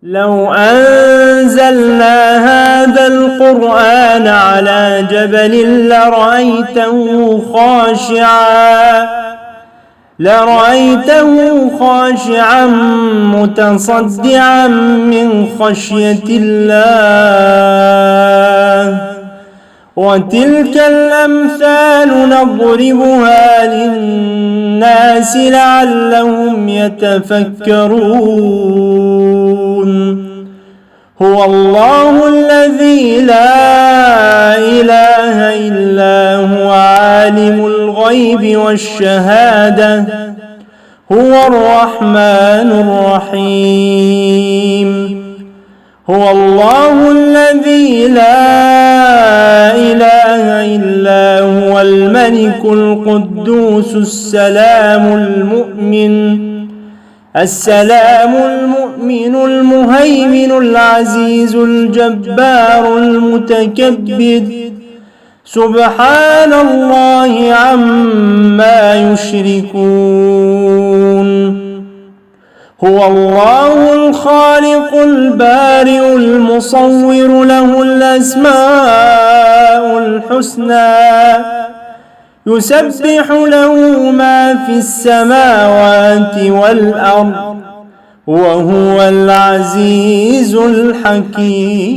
لو أنزلنا هذا القرآن على جبل لرأيته خاشعا متصدعا من خشية الله. وتلك الأمثال نضربها للناس لعلهم يتفكرون. هو الله الذي لا إله إلا هو عالم الغيب والشهادة هو الرحمن الرحيم. هو الله الذي لا إله إلا هو الملك القدوس السلام المؤمن المهيمن العزيز الجبار المتكبر سبحان الله عما يشركون. هو الله الخالق البارئ المصور له الأسماء الحسنى يسبح له ما في السماوات والأرض وهو العزيز الحكيم.